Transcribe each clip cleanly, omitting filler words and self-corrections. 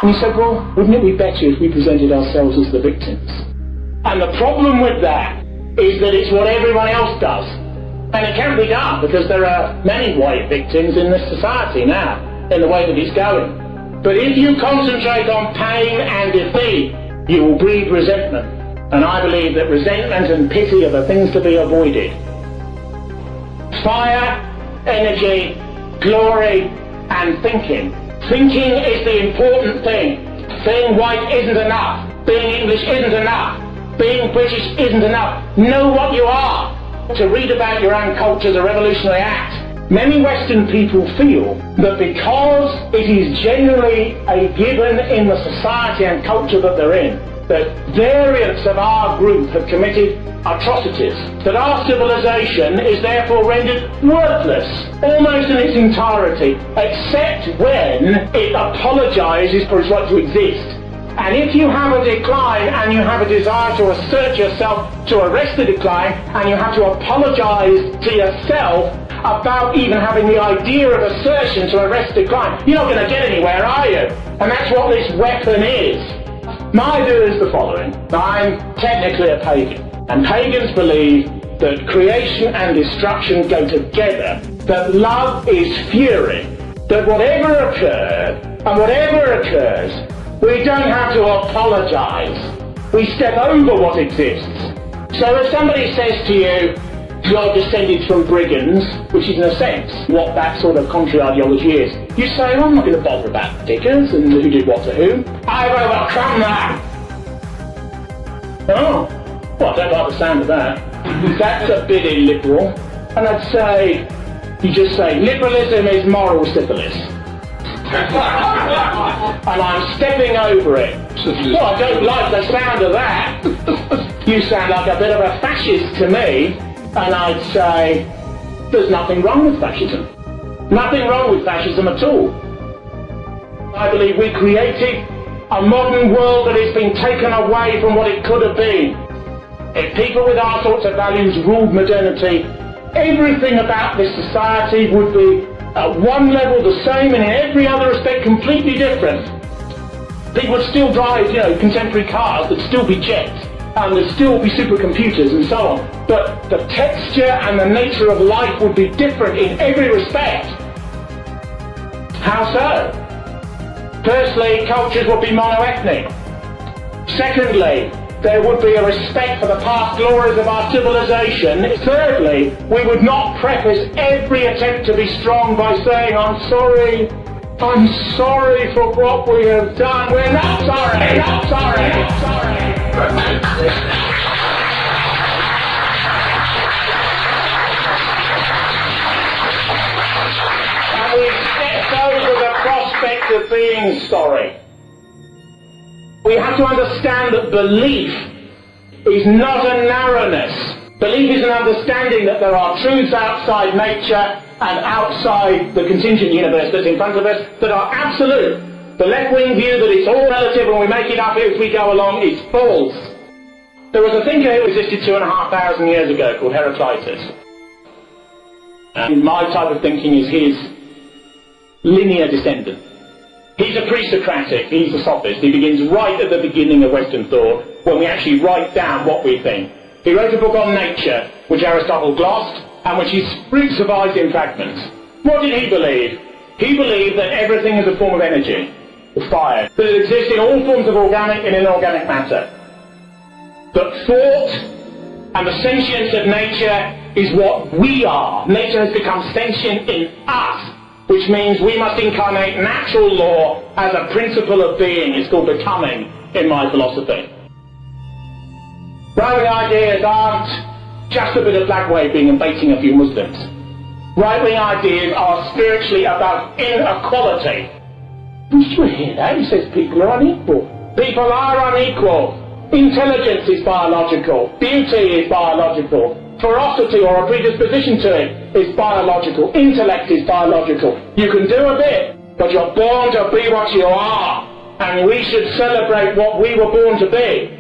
And he said, well, wouldn't it be better if we presented ourselves as the victims? And the problem with that is that it's what everyone else does. And it can be done because there are many white victims in this society now, in the way that it's going. But if you concentrate on pain and defeat, you will breed resentment. And I believe that resentment and pity are the things to be avoided. Fire, energy, glory, and thinking. Thinking is the important thing. Being white isn't enough. Being English isn't enough. Being British isn't enough. Know what you are. To read about your own culture is a revolutionary act. Many Western people feel that because it is generally a given in the society and culture that they're in, that variants of our group have committed atrocities, that our civilization is therefore rendered worthless, almost in its entirety, except when it apologises for its right to exist. And if you have a decline and you have a desire to assert yourself to arrest the decline, and you have to apologise to yourself about even having the idea of assertion to arrest decline, you're not going to get anywhere, are you? And that's what this weapon is. My view is the following. I'm technically a pagan, and pagans believe that creation and destruction go together, that love is fury, that whatever occurred and whatever occurs, we don't have to apologise. We step over what exists. So if somebody says to you, you're descended from brigands, which is in a sense what that sort of contrary ideology is, you say, well, I'm not going to bother about diggers and who did what to whom. I overcome that. Oh, well, I don't like the sound of that. That's a bit illiberal. And I'd say, you just say, liberalism is moral syphilis. And I'm stepping over it. Well, I don't like the sound of that. You sound like a bit of a fascist to me. And I'd say, there's nothing wrong with fascism. Nothing wrong with fascism at all. I believe we created a modern world that has been taken away from what it could have been. If people with our sorts of values ruled modernity, everything about this society would be at one level the same and in every other respect completely different. People would still drive, contemporary cars, there'd still be jets, and there'd still be supercomputers and so on. But the texture and the nature of life would be different in every respect. How so? Firstly, cultures would be monoethnic. Secondly, there would be a respect for the past glories of our civilization. Thirdly, we would not preface every attempt to be strong by saying, I'm sorry for what we have done. We're not sorry. And we stepped over the prospect of being sorry. We have to understand that belief is not a narrowness. Belief is an understanding that there are truths outside nature and outside the contingent universe that's in front of us that are absolute. The left-wing view that it's all relative and we make it up as we go along is false. There was a thinker who existed 2,500 years ago called Heraclitus. And my type of thinking is his linear descendant. He's a pre-Socratic, he's a sophist. He begins right at the beginning of Western thought, when we actually write down what we think. He wrote a book on nature, which Aristotle glossed, and which he survives in fragments. What did he believe? He believed that everything is a form of energy, fire, that it exists in all forms of organic and inorganic matter. That thought and the sentience of nature is what we are. Nature has become sentient in us, which means we must incarnate natural law as a principle of being. It's called becoming in my philosophy. Right-wing ideas aren't just a bit of flag waving and baiting a few Muslims. Right-wing ideas are spiritually about inequality. Did you hear that? He says people are unequal. People are unequal. Intelligence is biological. Beauty is biological. Ferocity or a predisposition to it is biological. Intellect is biological. You can do a bit, but you're born to be what you are. And we should celebrate what we were born to be.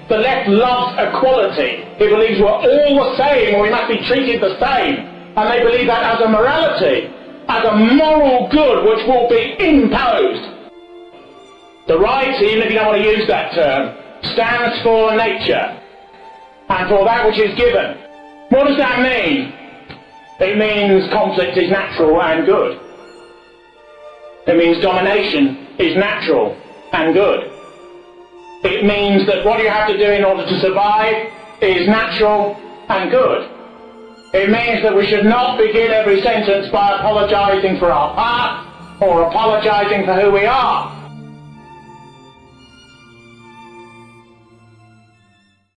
The left loves equality. It believes we're all the same and we must be treated the same. And they believe that as a morality, as a moral good which will be imposed. The right, even if you don't want to use that term, stands for nature and for that which is given. What does that mean? It means conflict is natural and good. It means domination is natural and good. It means that what you have to do in order to survive is natural and good. It means that we should not begin every sentence by apologising for our past or apologising for who we are.